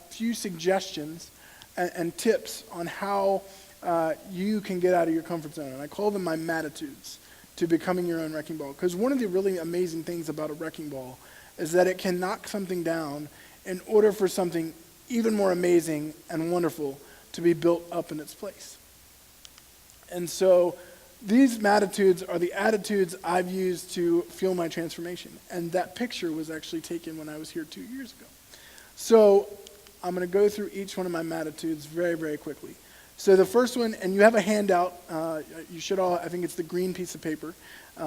suggestions and tips on how you can get out of your comfort zone. And I call them my matitudes to becoming your own wrecking ball. Because one of the really amazing things about a wrecking ball is that it can knock something down in order for something even more amazing and wonderful to be built up in its place. And so these matitudes are the attitudes I've used to fuel my transformation. And that picture was actually taken when I was here 2 years ago. So I'm going to go through each one of my matitudes very, very quickly. So the first one, and you have a handout, you should all, I think it's the green piece of paper.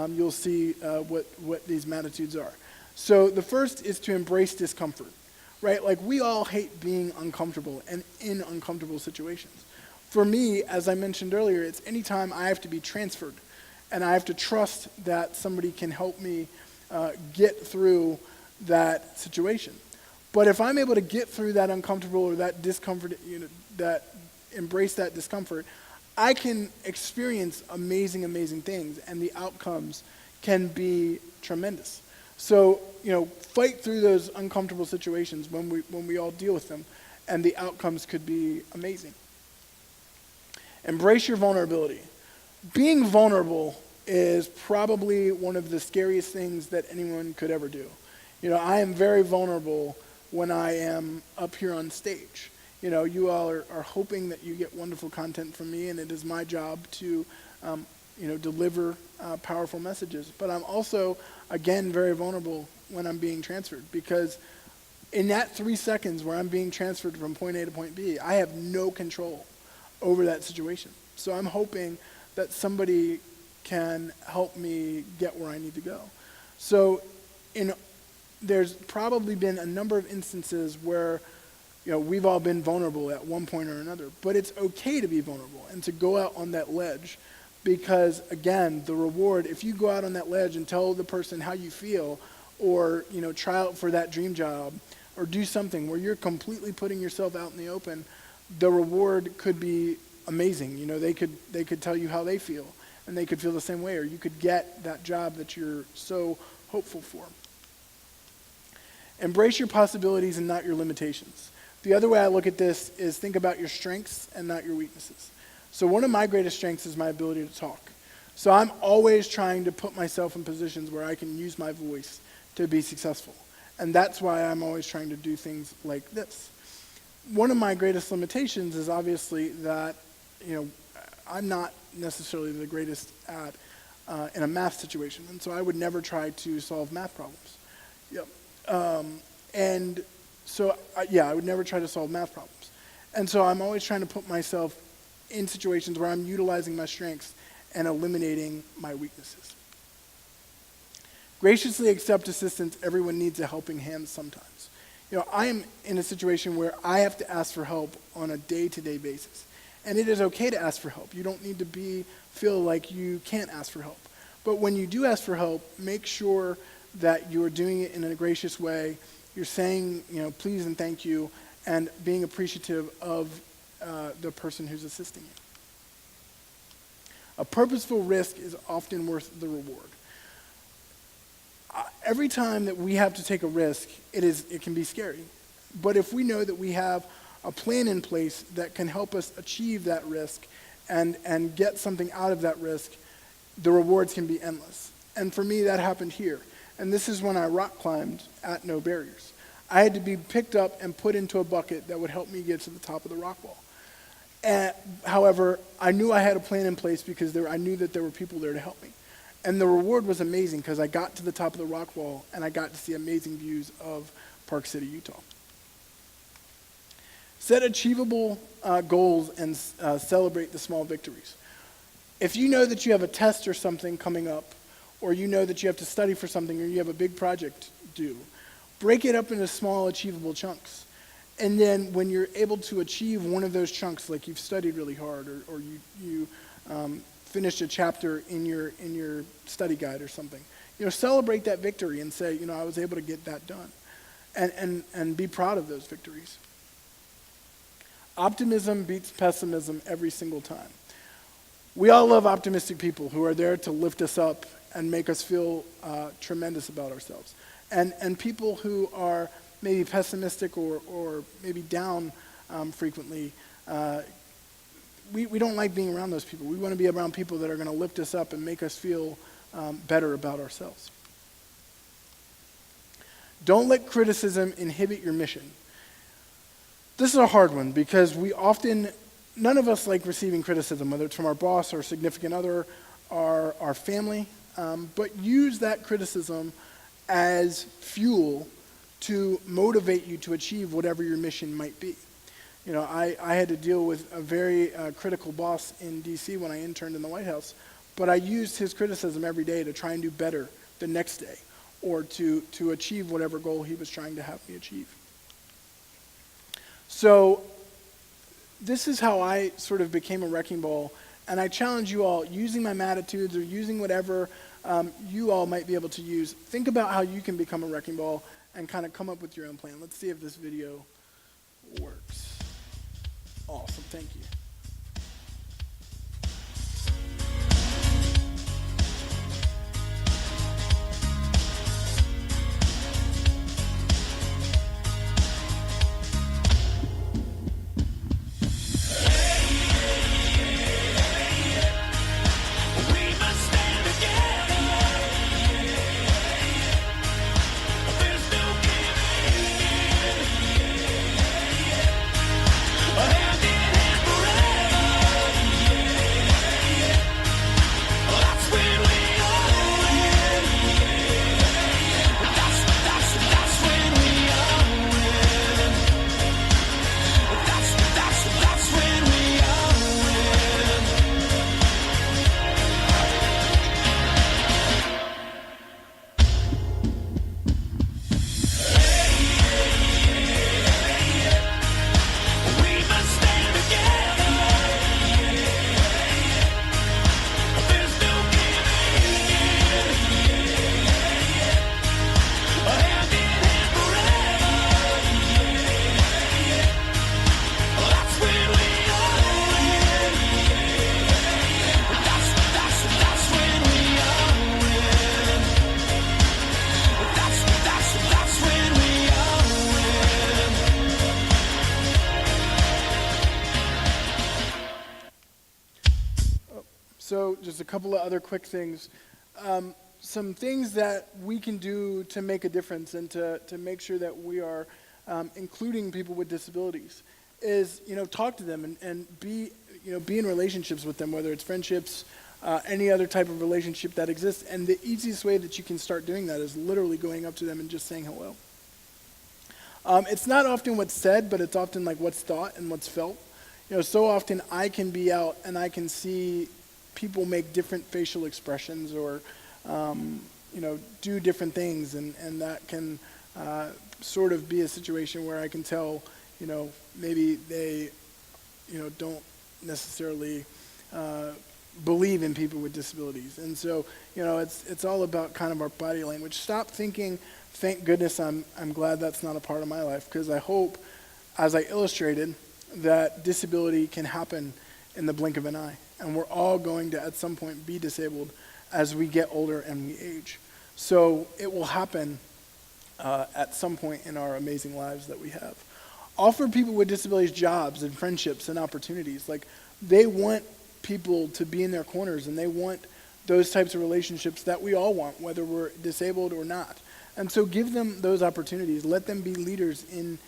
You'll see what these attitudes are. So the first is to embrace discomfort, right? Like we all hate being uncomfortable and in uncomfortable situations. For me, as I mentioned earlier, it's anytime I have to be transferred and I have to trust that somebody can help me get through that situation. But if I'm able to get through that uncomfortable or that discomfort, that embrace that discomfort, I can experience amazing, amazing things, and the outcomes can be tremendous. So, fight through those uncomfortable situations when we all deal with them, and the outcomes could be amazing. Embrace your vulnerability. Being vulnerable is probably one of the scariest things that anyone could ever do. I am very vulnerable when I am up here on stage. You all are hoping that you get wonderful content from me, and it is my job to, deliver powerful messages. But I'm also, again, very vulnerable when I'm being transferred, because in that 3 seconds where I'm being transferred from point A to point B, I have no control over that situation. So I'm hoping that somebody can help me get where I need to go. So there's probably been a number of instances where we've all been vulnerable at one point or another, but it's okay to be vulnerable and to go out on that ledge, because again, the reward, if you go out on that ledge and tell the person how you feel, or try out for that dream job, or do something where you're completely putting yourself out in the open, the reward could be amazing. They could tell you how they feel, and they could feel the same way, or you could get that job that you're so hopeful for. Embrace your possibilities and not your limitations. The other way I look at this is think about your strengths and not your weaknesses. So one of my greatest strengths is my ability to talk. So I'm always trying to put myself in positions where I can use my voice to be successful. And that's why I'm always trying to do things like this. One of my greatest limitations is obviously that, I'm not necessarily the greatest at in a math situation. And so I would never try to solve math problems. Yep. I would never try to solve math problems. And so I'm always trying to put myself in situations where I'm utilizing my strengths and eliminating my weaknesses. Graciously accept assistance. Everyone needs a helping hand sometimes. I am in a situation where I have to ask for help on a day-to-day basis. And it is okay to ask for help. You don't need to feel like you can't ask for help. But when you do ask for help, make sure that you are doing it in a gracious way. You're saying, please and thank you, and being appreciative of the person who's assisting you. A purposeful risk is often worth the reward. Every time that we have to take a risk, it can be scary. But if we know that we have a plan in place that can help us achieve that risk and get something out of that risk, the rewards can be endless. And for me, that happened here. And this is when I rock climbed at no barriers. I had to be picked up and put into a bucket that would help me get to the top of the rock wall. However, I knew I had a plan in place because I knew that there were people there to help me. And the reward was amazing because I got to the top of the rock wall and I got to see amazing views of Park City, Utah. Set achievable goals and celebrate the small victories. If you know that you have a test or something coming up, or you know that you have to study for something, or you have a big project due, break it up into small achievable chunks. And then when you're able to achieve one of those chunks, like you've studied really hard, or you finished a chapter in your study guide or something, celebrate that victory and say, I was able to get that done. And be proud of those victories. Optimism beats pessimism every single time. We all love optimistic people who are there to lift us up and make us feel tremendous about ourselves. And people who are maybe pessimistic or maybe down frequently, we don't like being around those people. We want to be around people that are going to lift us up and make us feel better about ourselves. Don't let criticism inhibit your mission. This is a hard one because none of us like receiving criticism, whether it's from our boss or significant other, our family, but use that criticism as fuel to motivate you to achieve whatever your mission might be. I had to deal with a very critical boss in D.C. when I interned in the White House, but I used his criticism every day to try and do better the next day, or to achieve whatever goal he was trying to have me achieve. So this is how I sort of became a wrecking ball, and I challenge you all, using my Mattitudes or using whatever you all might be able to use, think about how you can become a wrecking ball and kind of come up with your own plan. Let's see if this video works. Awesome, thank you. So just a couple of other quick things. Some things that we can do to make a difference and to make sure that we are including people with disabilities is, talk to them and be in relationships with them, whether it's friendships, any other type of relationship that exists. And the easiest way that you can start doing that is literally going up to them and just saying hello. It's not often what's said, but it's often like what's thought and what's felt. So often I can be out and I can see people make different facial expressions or, do different things, and that can sort of be a situation where I can tell, maybe they, don't necessarily believe in people with disabilities. And so, it's all about kind of our body language. Stop thinking, thank goodness I'm glad that's not a part of my life, because I hope, as I illustrated, that disability can happen in the blink of an eye. And we're all going to, at some point, be disabled as we get older and we age. So it will happen at some point in our amazing lives that we have. Offer people with disabilities jobs and friendships and opportunities. Like, they want people to be in their corners, and they want those types of relationships that we all want, whether we're disabled or not. And so give them those opportunities. Let them be leaders in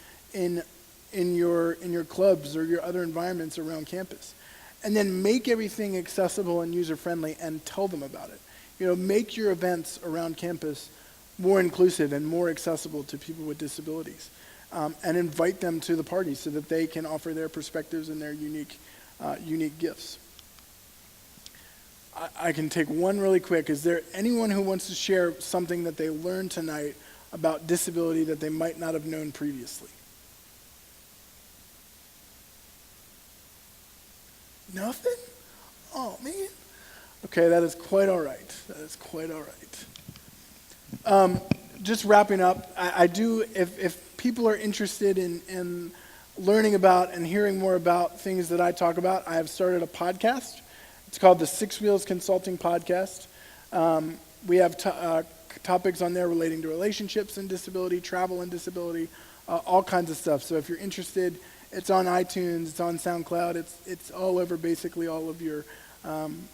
your clubs or your other environments around campus. And then make everything accessible and user-friendly and tell them about it. Make your events around campus more inclusive and more accessible to people with disabilities. And invite them to the party so that they can offer their perspectives and their unique gifts. I can take one really quick. Is there anyone who wants to share something that they learned tonight about disability that they might not have known previously? Nothing? Oh, man. Okay, that is quite all right. That is quite all right. Just wrapping up, I do, if people are interested in learning about and hearing more about things that I talk about, I have started a podcast. It's called the Six Wheels Consulting Podcast. We have topics on there relating to relationships and disability, travel and disability, all kinds of stuff. So if you're interested, it's on iTunes, it's on SoundCloud, it's all over basically all of your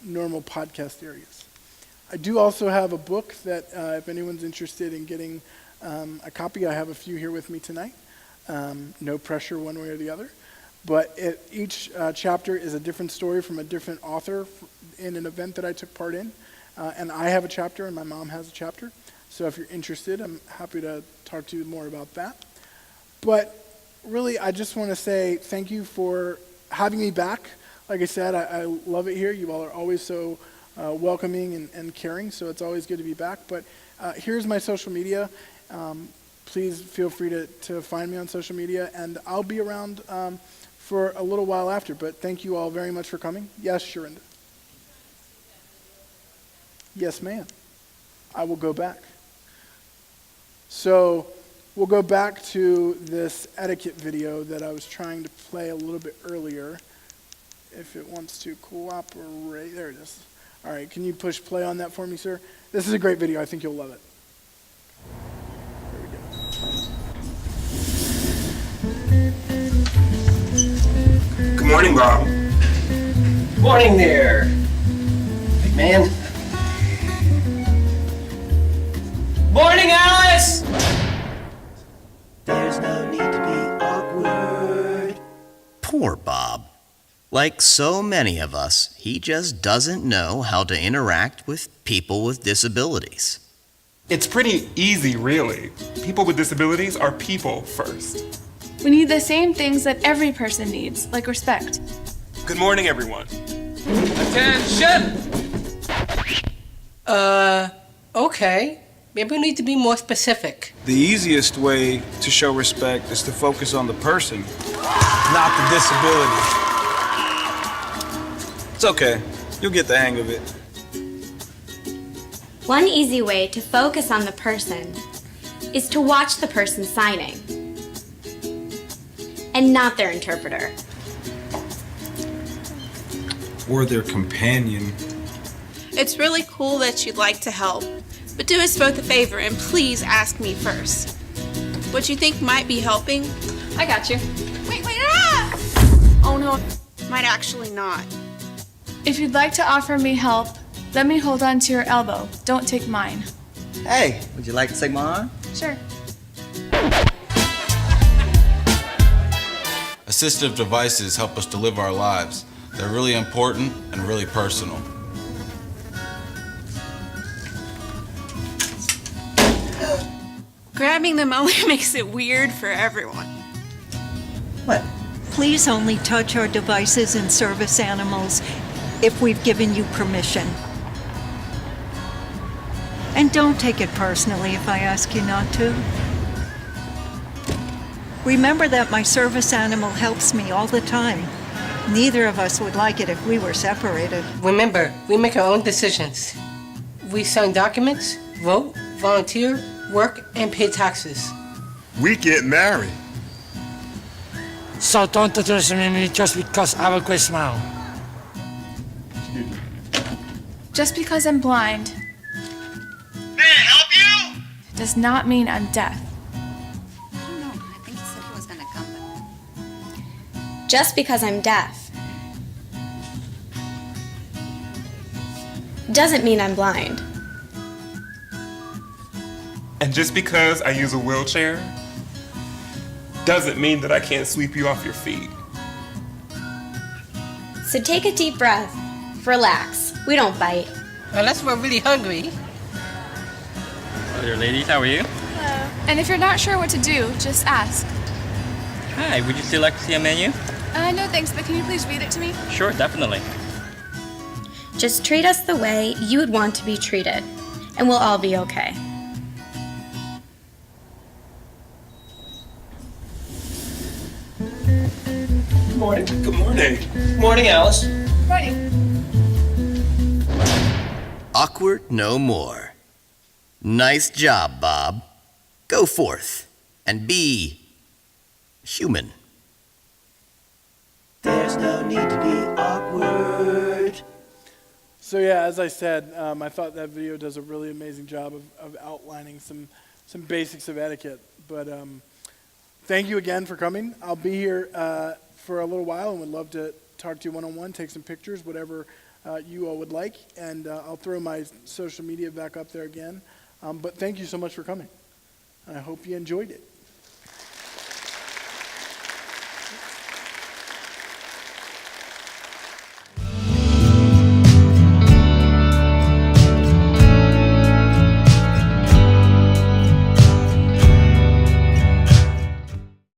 normal podcast areas. I do also have a book that if anyone's interested in getting a copy, I have a few here with me tonight. No pressure one way or the other. But each chapter is a different story from a different author in an event that I took part in. And I have a chapter and my mom has a chapter. So if you're interested, I'm happy to talk to you more about that. But really, I just want to say thank you for having me back. Like I said, I love it here. You all are always so welcoming and caring, so it's always good to be back. But here's my social media. Please feel free to find me on social media, and I'll be around for a little while after. But thank you all very much for coming. Yes, Sharinda. Yes, ma'am. I will go back. So we'll go back to this etiquette video that I was trying to play a little bit earlier. If it wants to cooperate. There it is. All right, can you push play on that for me, sir? This is a great video. I think you'll love it. There we go. Good morning, Bob. Morning there, big man. Morning, Alice! There's no need to be awkward. Poor Bob. Like so many of us, he just doesn't know how to interact with people with disabilities. It's pretty easy, really. People with disabilities are people first. We need the same things that every person needs, like respect. Good morning, everyone. Attention! Okay. Maybe we need to be more specific. The easiest way to show respect is to focus on the person, not the disability. It's okay. You'll get the hang of it. One easy way to focus on the person is to watch the person signing and not their interpreter. Or their companion. It's really cool that you'd like to help, but do us both a favor and please ask me first. What you think might be helping? I got you. Wait, ah! Oh no, might actually not. If you'd like to offer me help, let me hold on to your elbow. Don't take mine. Hey, would you like to take my arm? Sure. Assistive devices help us to live our lives. They're really important and really personal. Grabbing them only makes it weird for everyone. What? Please only touch our devices and service animals if we've given you permission. And don't take it personally if I ask you not to. Remember that my service animal helps me all the time. Neither of us would like it if we were separated. Remember, we make our own decisions. We sign documents, vote, volunteer, work, and pay taxes. We get married. So don't underestimate me just because I have a great smile. Just because I'm blind. May I help you? Does not mean I'm deaf. I don't know. I think he said he was gonna come. Just because I'm deaf doesn't mean I'm blind. And just because I use a wheelchair doesn't mean that I can't sweep you off your feet. So take a deep breath. Relax. We don't bite. Unless we're really hungry. Hello there, ladies. How are you? Hello. And if you're not sure what to do, just ask. Hi. Would you still like to see a menu? No thanks, but can you please read it to me? Sure, definitely. Just treat us the way you would want to be treated, and we'll all be okay. Good morning. Good morning. Good morning, Alice. Morning. Awkward no more. Nice job, Bob. Go forth and be human. There's no need to be awkward. So yeah, as I said, I thought that video does a really amazing job of outlining some basics of etiquette. But thank you again for coming. I'll be here for a little while and would love to talk to you one-on-one, take some pictures, whatever you all would like. And I'll throw my social media back up there again. But thank you so much for coming. I hope you enjoyed it.